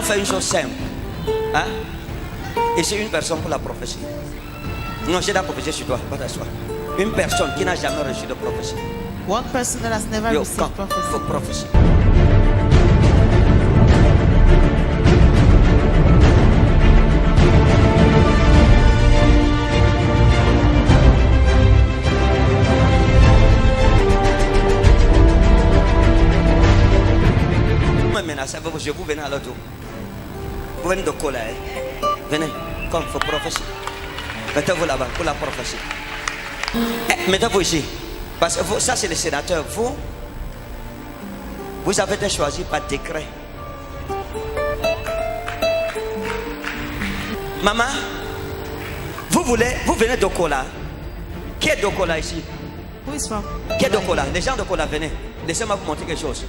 faire une chose simple. Hein? Et c'est une personne pour la prophétie. Non, j'ai la prophétie sur toi, pas t'asseoir. Une personne qui n'a jamais reçu de prophétie. One person that has never received prophecy. Faut prophétie. Je vous venez à l'autre. Vous venez de Kola. Venez, comme il faut prophétie. Mettez-vous là-bas pour la prophétie. Mettez-vous ici. Parce que vous, ça c'est le sénateur. Vous avez été choisi par décret. Maman, vous venez de Kola. Qui est de Kola ici? Who is from? Qui est de Kola? Les gens de Kola, venez. Laissez-moi vous montrer quelque chose.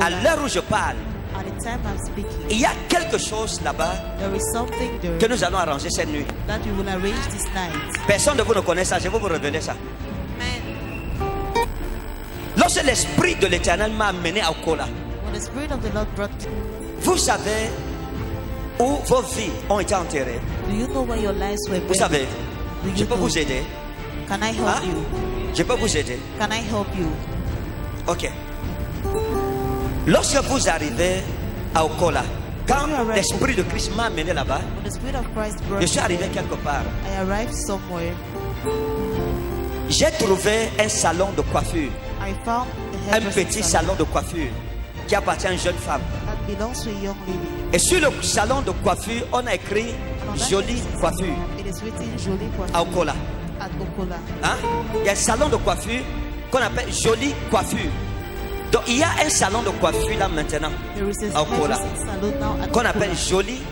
À l'heure où je parle, at the time I'm speaking, il y a quelque chose là-bas que nous allons arranger cette nuit. That we will arrange this night. Personne de vous ne connaît ça, je vais vous révéler ça. Lorsque l'esprit de l'Éternel m'a amené à Okola, When the Spirit of the Lord brought me, vous savez où vos vies ont été enterrées. do you know where your lives were Vous buried? savez, Do je you peux know? vous aider. Can I help Hein? you? Je peux vous aider. Can I help you? Ok. Lorsque vous arrivez à Okola, quand l'esprit de Christ m'a amené là-bas, When the Spirit of Christ brought je suis me arrivé there, quelque part. I arrived somewhere. J'ai trouvé un salon de coiffure, I found a un petit hairdressing salon de coiffure qui appartient à une jeune femme. that belongs to a young lady. Et sur le salon de coiffure, on a écrit jolie coiffure It is written Jolie à Coiffure Okola. at Okola. Hein? Il y a un salon de coiffure qu'on appelle jolie coiffure. Donc il y a un salon de coiffure là maintenant There is a à Okola hairdressing salon now at qu'on Okola appelle jolie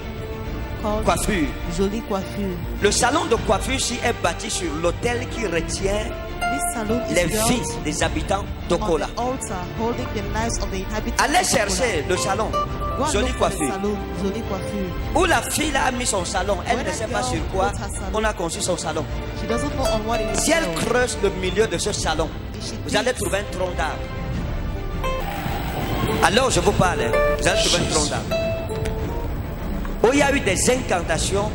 called coiffure. Jolie Coiffure. Le salon de coiffure ici est bâti sur l'autel qui retient les This salon is vies built des habitants on d'Okola. the altar holding the lives of the inhabitants Allez of Okola. chercher le salon Go and jolie look for the coiffure salon, Jolie Coiffure. où la fille là a mis son salon. Elle When ne a sait pas girl sur quoi put her salon, on a conçu son salon. She doesn't know on what it is. Si elle built. creuse le milieu de ce salon, If she vous allez digs, trouver un tronc d'arbre. Alors je vous parle, hein, vous allez trouver un tronc d'arbre. Où il y a eu des incantations,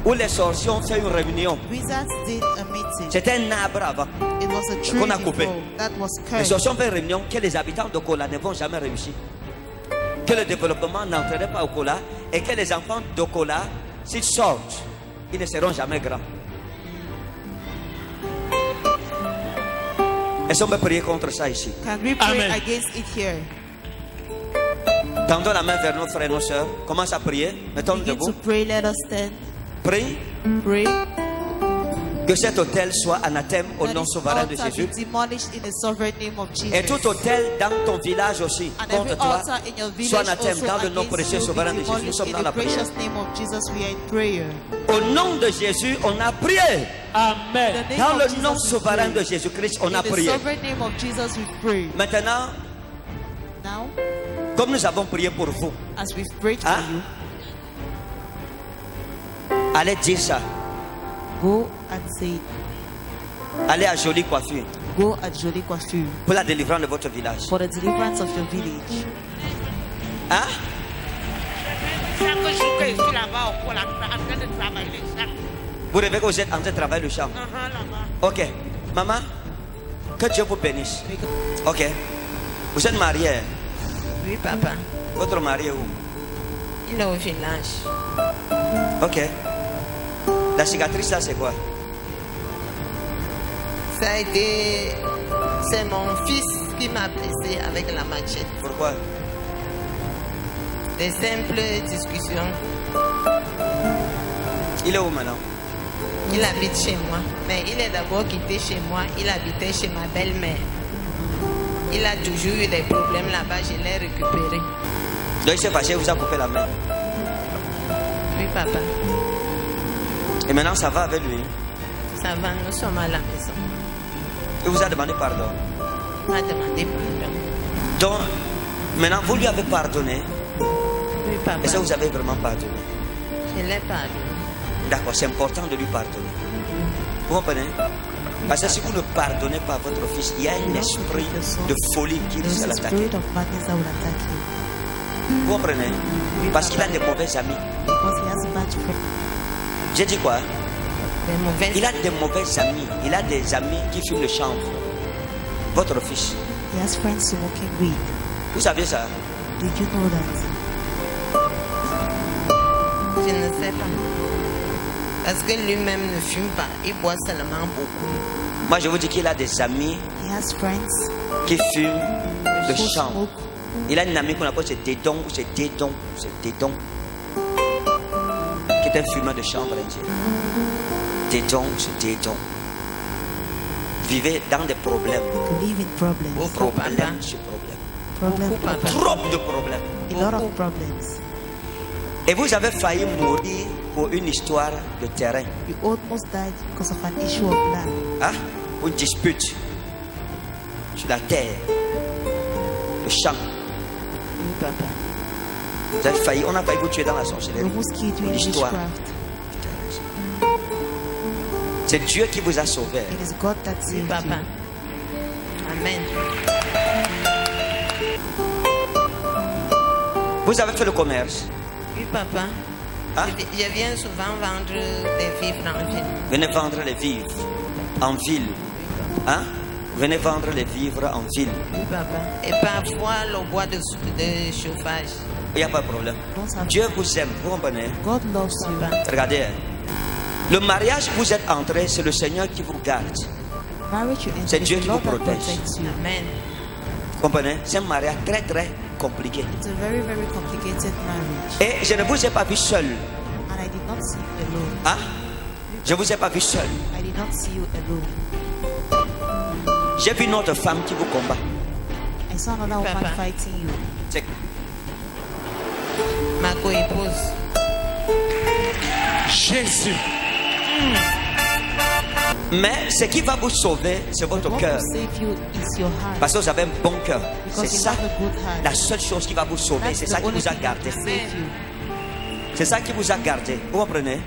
où les sorciers ont fait une réunion. Wizards did a meeting. C'était un arbre avant. It was a tree qu'on a coupé. before that was Les cursed. sorciers ont fait une réunion que les habitants de Kola ne vont jamais réussir. Que le développement n'entrerait pas au Kola et que les enfants de Kola, s'ils sortent, ils ne seront jamais grands. Est-ce qu'on peut prier contre ça ici? Can we pray Amen. against it here? Tendons la main vers nos frères et nos sœurs. Commence à prier. Mettons-nous Begin to debout. pray. Let us stand. Prie Pray. que cet hôtel soit anathème au That nom this souverain de altar be Jésus. demolished in the sovereign name of Jesus. Et tout hôtel dans ton village aussi, And every contre toi, altar in your soit village anathème also dans le nom against précieux you souverain be de Jésus. Nous demolished sommes in dans la the prière. precious name of Jesus. We are in prayer. Au nom de Jésus, on a prié. Amen. The name Dans of le Jesus nom we souverain pray. de Jésus-Christ, on a In the prié. sovereign name of Jesus we pray. Maintenant, Now, comme nous avons prié pour vous, as we've prayed for Hein? you, allez dire ça. go and say, Allez à Jolie Coiffure go at Jolie Coiffure pour la délivrance de votre village. for the deliverance of your village. Hein? Chaque jour que je suis là-bas au Kola, en train de travailler chaque Vous rêvez que vous êtes en train de travailler le champ. là-bas. Ok. Maman, que Dieu vous bénisse. Ok. Vous êtes mariée. Hein? Oui, papa. Votre mari est où? Il est au village. Ok. La cicatrice là, c'est quoi? Ça a été... C'est mon fils qui m'a blessé avec la machette. Pourquoi? Des simples discussions. Il est où maintenant? Il habite chez moi. Mais il est d'abord quitté chez moi. Il habitait chez ma belle-mère. Il a toujours eu des problèmes là-bas. Je l'ai récupéré. Donc il s'est fâché, il vous a coupé la main. Oui, papa. Et maintenant ça va avec lui. Ça va, nous sommes à la maison. Il vous a demandé pardon. Il m'a demandé pardon. Donc, maintenant vous lui avez pardonné. Oui, papa. Est-ce que vous avez vraiment pardonné? Je l'ai pardonné. D'accord, c'est important de lui pardonner. Vous comprenez? Parce que si vous ne pardonnez pas votre fils, il y a un esprit de folie qui There is risque de a l'attaquer. spirit of madness that will attack you. Vous comprenez? Parce qu'il a des mauvais amis. Because he has bad friends. J'ai dit quoi? Les mauvaises. Il a des mauvais amis. Il a des amis qui fument le chanvre. Votre fils. He has friends smoking weed. Vous savez ça? Did you know that? Je ne sais pas. Parce que lui-même ne fume pas. Il boit seulement beaucoup. Moi, je vous dis qu'il a des amis He has friends qui fument le who chanvre. smoke. Il a une amie qu'on appelle Dédon, Dédon, qui est un fumeur de chanvre indien. Dédon. Vivez dans des problèmes. To live in problems. Beaucoup, papa. Problème sur problème. Problem. Beaucoup, papa. Trop de problèmes. A lot of problems. Et vous avez failli mourir pour une histoire de terrain. You almost died because of an issue of land. Hein? Une dispute sur la terre, le champ. Oui, papa. Vous avez failli, on a failli vous tuer dans la They sorcellerie. almost killed you in L'histoire. witchcraft. C'est Dieu qui vous a sauvé. It is God that Oui, saved papa. you. Amen. Vous avez fait le commerce. Oui, papa. Hein? Je viens souvent vendre des vivres en ville. Venez vendre les vivres en ville. Hein? Venez vendre les vivres en ville. Oui, papa. Et parfois, le bois de chauffage. Il n'y a pas de problème. Don't have- Dieu vous aime, vous comprenez? God loves you. Papa. Regardez. Le mariage, vous êtes entré, c'est le Seigneur qui vous garde. Marriage you enter, C'est Dieu it's qui the vous Lord that protège. protects you. Amen. Vous comprenez? C'est un mariage très très compliqué. It's a very, very complicated marriage. Et je ne vous ai pas vu seul. And I did not see you alone. Hein? Je ne vous ai pas vu seul. I did not see you alone. J'ai vu notre femme qui vous combat. I saw another woman Papa. fighting you. C'est- Ma co-épouse. Jésus. Mais ce qui va vous sauver, c'est votre What cœur. will save you is your heart. Parce que vous avez un bon cœur. C'est Because you ça have a good heart. la seule chose qui va vous sauver. That's C'est the ça qui only vous a thing that gardé. will save you. C'est ça qui vous a gardé. Vous comprenez?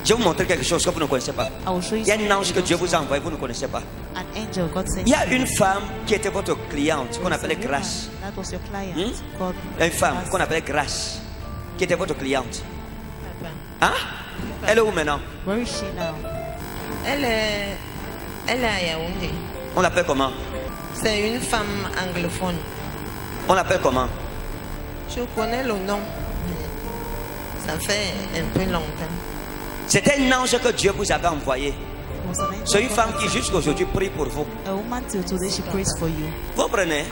Je vais vous montrer quelque chose que vous ne connaissez pas. I will show you Il y a un something ange you que don't Dieu vous a know. envoyé, vous ne connaissez pas. An angel God sent Il y a you. une femme qui était votre cliente, qu'on There was a appelait woman Grâce. That was your client. Hmm? God Il y a une femme asked- qu'on appelait Grâce, qui était votre cliente. Papa. Hein? Elle est où maintenant? Where is she now? Elle est à Yaoundé. On l'appelle comment? C'est une femme anglophone. On l'appelle comment? Je connais le nom. mais Ça fait un peu longtemps. C'était un ange que Dieu vous avait envoyé. It was an angel C'est une God femme that qui sent jusqu'à aujourd'hui prie pour vous. you. A woman till today she prays for you. Vous comprenez?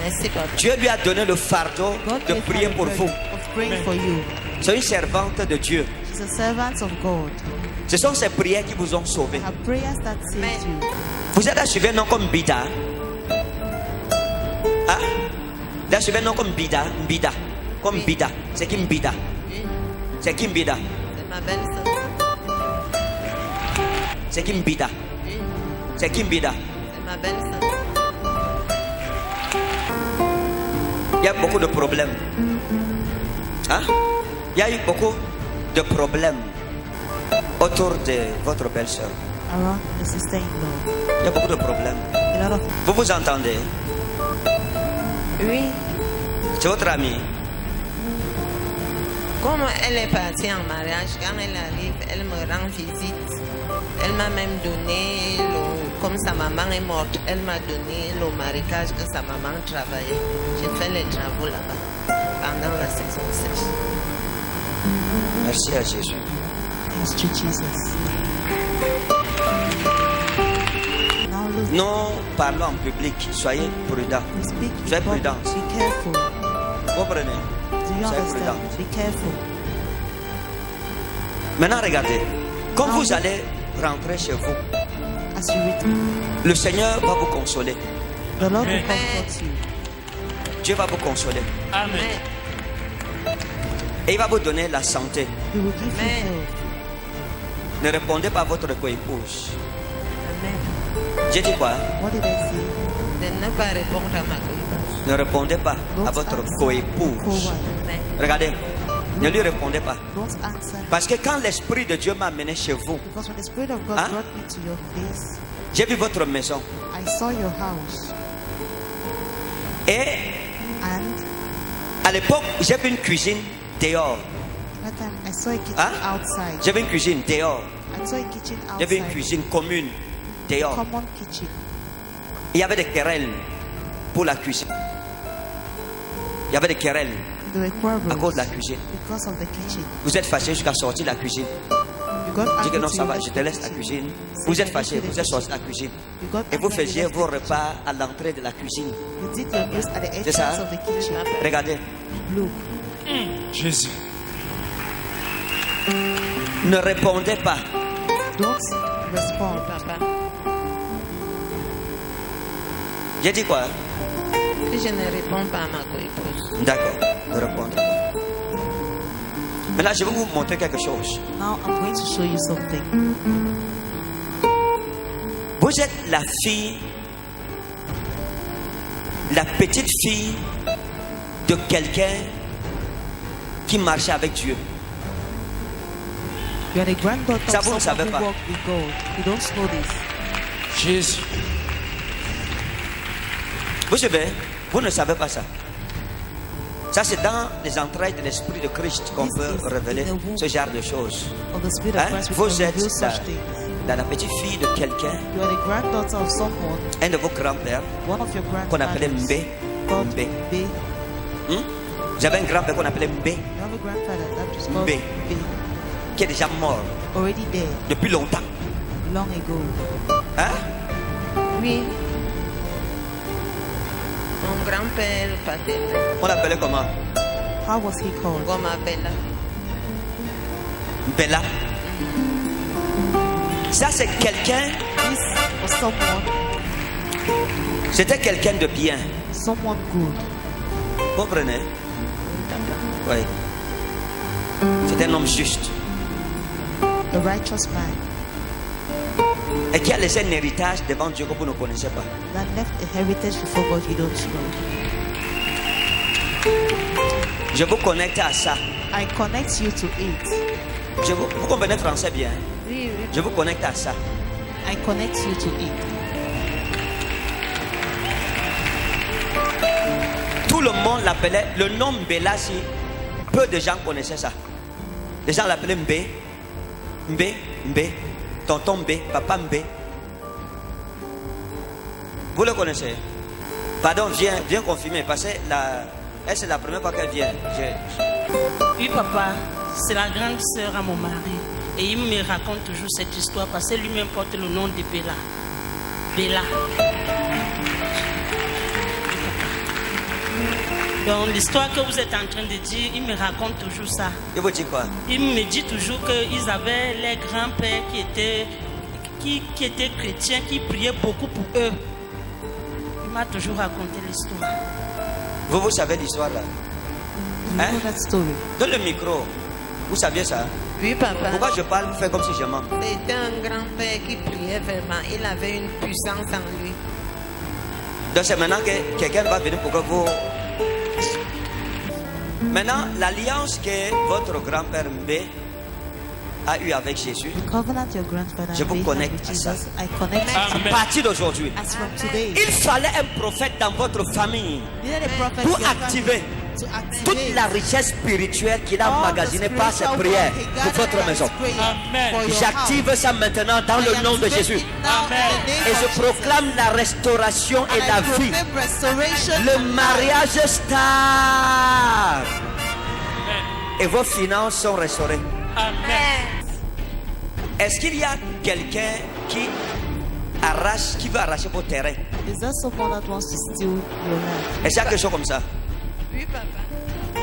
Merci, papa. Dieu lui a donné le fardeau God de gave prier her the pour burden vous. of praying for you. C'est une servante de Dieu. She's a servant of God. Ce sont ces prières qui vous ont sauvé. Her prayers that saved Amen. you. Vous êtes suivi un nom comme Bida. Hein? Vous êtes suivi un nom comme Bida. Bida. Comme Oui. Bida. C'est qui Bida? Oui, C'est qui Bida? c'est ma belle-sœur. C'est qui Bida? Oui, C'est qui Bida? c'est ma belle-sœur. Il y a beaucoup de problèmes. Hein? Il y a eu beaucoup de problèmes autour de votre belle-sœur. Around the sister-in-law. Il y a beaucoup de problèmes. A lot of Vous vous entendez? Oui, C'est votre amie. comme elle est partie en mariage, quand elle arrive, elle me rend visite. Elle m'a même donné, comme sa maman est morte, elle m'a donné le marécage que sa maman travaillait. J'ai fait les travaux là-bas pendant la saison sèche. Merci à Jésus. thanks to Jesus. Now look, Nous parlons en public. Soyez prudents. we speak in Soyez public. prudents. Be careful. Vous comprenez? Do you Soyez understand? prudents. Be careful. Maintenant, regardez. Quand vous allez rentrer chez vous, As you return, le Seigneur va vous consoler. the Lord will Amen. comfort you. Dieu va vous consoler. Amen. Mais, Et il va vous donner la santé. He will give you Amen. health. Ne répondez pas à votre coépouse. amen. J'ai dit quoi? What did I say? De ne pas répondre à ma coépouse. Ne répondez pas Don't à votre answer coépouse. co-wife. Amen. Regardez. Ne lui répondez pas. Don't answer. Parce que quand l'Esprit de Dieu m'a amené chez vous, Because when the Spirit of God Hein? brought me to your place, j'ai vu votre maison. I saw your house. Et And À l'époque, j'avais une cuisine dehors. That time I saw a kitchen Hein? outside. J'avais une cuisine dehors. I saw a kitchen J'avais une outside. cuisine commune dehors. Common kitchen. Il y avait des querelles pour la cuisine. Il y avait des querelles There were quarrels à cause de la cuisine. because of the kitchen. Vous êtes fâché jusqu'à sortir de la cuisine. You got Dis que angry non, to ça va, leave je the te laisse la kitchen. cuisine. Say, Vous êtes "I fâché, leave the vous êtes sorti de kitchen." la cuisine. You got Et vous angry, you faisiez left vos the kitchen. repas à l'entrée de la cuisine. You did your meals at the C'est ça, entrance of the kitchen. Regardez. Look, Jésus. Ne répondez pas. don't respond. Papa, J'ai dit quoi? que je ne réponds pas à ma co-épouse. D'accord, ne répondez pas. Maintenant, je vais vous montrer quelque chose. Now I'm going to show you something. Vous êtes la fille, la petite fille de quelqu'un qui marchait avec Dieu. You are the granddaughter Ça, of vous ne someone savez who pas. walked with God. You don't know this. Jésus. Vous savez, vous ne savez pas ça. Ça, c'est dans les entrailles de l'Esprit de Christ qu'on This peut is révéler in the womb ce genre de choses. Of the Spirit of Hein? Christ, we Vous can êtes reveal such things. la petite fille de quelqu'un, You are the granddaughter of someone, un de vos grands-pères, one of your qu'on appelait grandfathers. Mbé. Called Mbé. Mbé. Hmm? Vous avez un grand-père qu'on appelait Mbé, You have a grandfather that is called Mbé. Mbé. qui est déjà mort Already dead depuis longtemps. long ago. Hein? Oui. Mon grand-père paternel, On l'appelait comment? How was he called? Goma Bella. Bella. Ça, c'est quelqu'un, This was someone, c'était quelqu'un de bien. someone good. Vous comprenez? Oui. C'est un homme juste. The righteous man Et qui a laissé un héritage devant Dieu que vous ne connaissez pas. that left a heritage before God you don't know. Je vous connecte à ça. I connect you to it. Vous comprenez français bien? Oui, oui. Je vous connecte à ça. I connect you to it. Tout le monde l'appelait, le nom Mbé si peu de gens connaissaient ça. Les gens l'appelaient Mbé, Mbé, Mbé, tonton Mbé, papa Mbé. Vous le connaissez? Pardon, viens confirmer, parce que elle, c'est la première fois qu'elle vient. Oui, papa, c'est la grande sœur à mon mari. Et il me raconte toujours cette histoire parce que lui-même porte le nom de Bella. Bella. Donc, l'histoire que vous êtes en train de dire, il me raconte toujours ça. Il vous dit quoi? Il me dit toujours qu'ils avaient les grands-pères qui étaient chrétiens, qui priaient beaucoup pour eux. Il m'a toujours raconté l'histoire. Vous savez l'histoire là? You Hein? know that story. Donne le micro. Vous saviez ça? Oui, papa. Pourquoi je parle, vous faites comme si je mens? C'était un grand-père qui priait vraiment. Il avait une puissance en lui. Donc c'est maintenant que quelqu'un va venir pour que vous... Maintenant, l'alliance que votre grand-père Mbé a eue avec Jésus, The covenant your grandfather Je vous made connecte with à ça. Jesus, I connect you Amen. à partir d'aujourd'hui, as from today. il fallait un prophète dans votre famille You need a prophet pour in your activer family to activate toute la richesse spirituelle qu'il a all the emmagasinée par ses spiritual prières work he pour gathered votre by maison. his prayer Amen. for your J'active house. ça maintenant dans I le nom de activate Jésus. it now in the name Et of je Jesus. proclame la restauration et And la I vie. proclaim restoration Le and life. mariage stable. Et vos finances sont restaurées. Amen. Est-ce qu'il y a quelqu'un qui veut arracher vos terrains? Is there someone that wants to steal your land? Est-ce qu'il y a quelque chose comme ça? Oui, papa.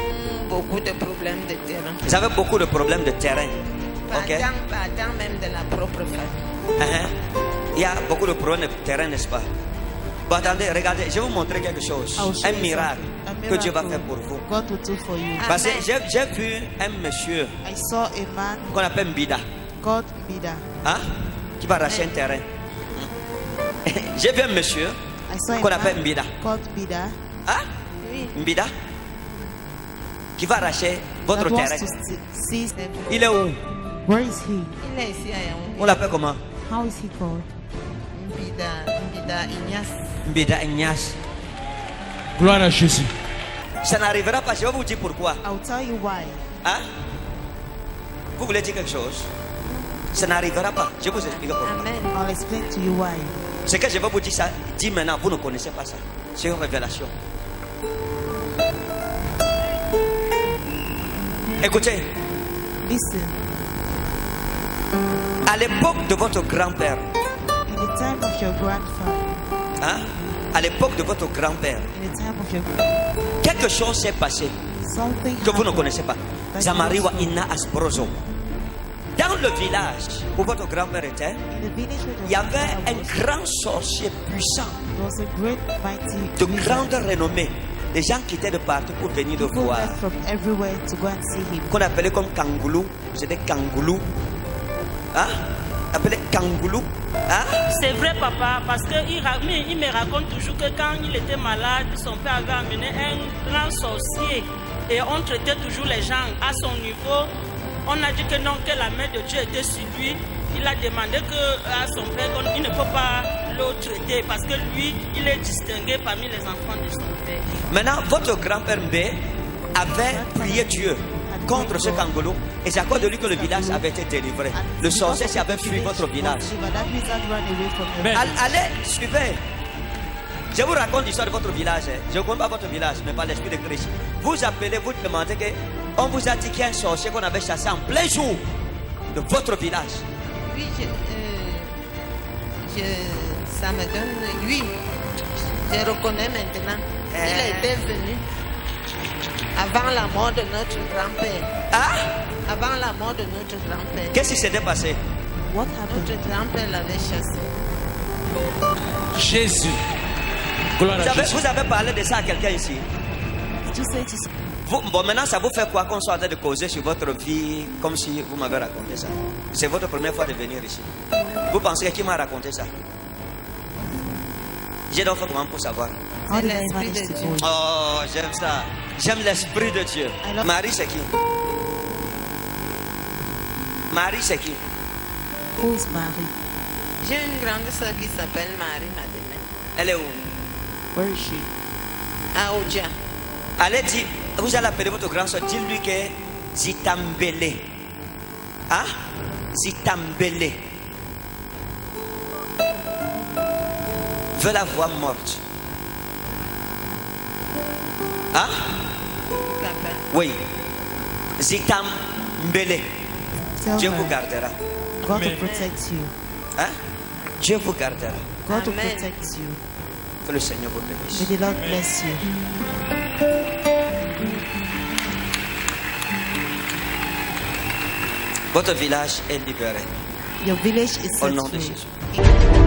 Beaucoup de problèmes de terrain. Vous avez beaucoup de problèmes de terrain. Ok? Partant même de la propre famille. Il y a beaucoup de problèmes de terrain, n'est-ce pas? Bon, attendez, regardez, je vais vous montrer quelque chose. I will show Un you miracle something. A que Dieu va miracle faire pour vous. God will do for you. Parce que Amen. j'ai vu un monsieur I saw a man qu'on appelle Mbida, called Mida. hein, qui va arracher un terrain. J'ai vu un monsieur I saw a qu'on appelle man Mbida, called Mida hein, Oui. Mbida, qui va arracher votre that wants terrain. to seize. Il est où? Where is he? Il est ici à On Yaoundé. l'appelle comment? How is he called? Mbida Ignace. Mbida Ignace. Gloire à Jésus. Ça n'arrivera pas. Je vais vous dire pourquoi. I'll tell you why. Hein? Vous voulez dire quelque chose? Ça n'arrivera pas. Je vais vous expliquer pourquoi. Amen. I'll explain to you why. Ce que je vais vous dire, ça dit maintenant, vous ne connaissez pas ça. C'est une révélation. Écoutez, Listen. à l'époque de votre grand-père, In the time of your grandfather, hein? À l'époque de votre grand-père, in the time of your quelque chose s'est passé something que vous ne happened connaissez pas. that Zamariwa you don't know. Inna Asbrozo. Dans le village où votre grand-père était, In the village where il y your avait grandfather un was, grand sorcier puissant, there was a great mighty de wizard. grande renommée. Les gens quittaient de partout pour venir le People voir. left from everywhere to go and see him. Qu'on appelait comme Kangoulou. C'était Kangoulou. Hein? Appelé Kangoulou. Hein? C'est vrai, papa, parce qu'il il me raconte toujours que quand il était malade, son père avait amené un grand sorcier et on traitait toujours les gens à son niveau. On a dit que non, que la main de Dieu était sur lui. Il a demandé à son père qu'il ne peut pas le traiter parce que lui, il est distingué parmi les enfants de son père. Maintenant, votre grand-père Mbé avait prié Dieu contre ce Kangoulou et c'est à cause de lui que le village avait été délivré. Le sorcier s'y avait fui votre village. That wizard ran away from your Amen. village. Allez, suivez. Je vous raconte l'histoire de votre village. Hein. Je ne connais pas votre village, mais par l'Esprit de Christ. Vous appelez, vous demandez que on vous a dit qu'il y a un sorcier qu'on avait chassé en plein jour de votre village. Oui, ça me donne. Oui, je reconnais maintenant. Il était venu avant la mort de notre grand-père. Ah? Avant la mort de notre grand-père. Qu'est-ce qui s'était passé? What happened? Notre grand-père l'avait chassé. Jésus. Gloire à Jésus. Vous avez parlé de ça à quelqu'un ici? Did you say to Bon, maintenant, ça vous fait quoi qu'on soit en train de causer sur votre vie comme si vous m'avez raconté ça? C'est votre première fois de venir ici. Vous pensez que qui m'a raconté ça? J'ai donc fait comment pour savoir? how did I l'Esprit manage de to Dieu. go? Oh, j'aime ça. J'aime l'Esprit de Dieu. Alors- Marie, c'est qui? Marie, c'est qui? Who's Mary? J'ai une grande soeur qui s'appelle Marie Madeleine. Elle est où? Where is she? À Odia. Allez, dis, vous allez appeler votre grand soeur, dites-lui que Zitambele. Hein? Zitambele. Veut la voir morte. Hein? Papa. Oui. Zitambele. Tell Dieu vous her gardera. God will Amen. protect you. Hein? Dieu vous gardera. God will Amen. protect you. Que le Seigneur vous bénisse. May the Lord bless you. Votre village est libéré. Your village is Au set nom de free. Jésus.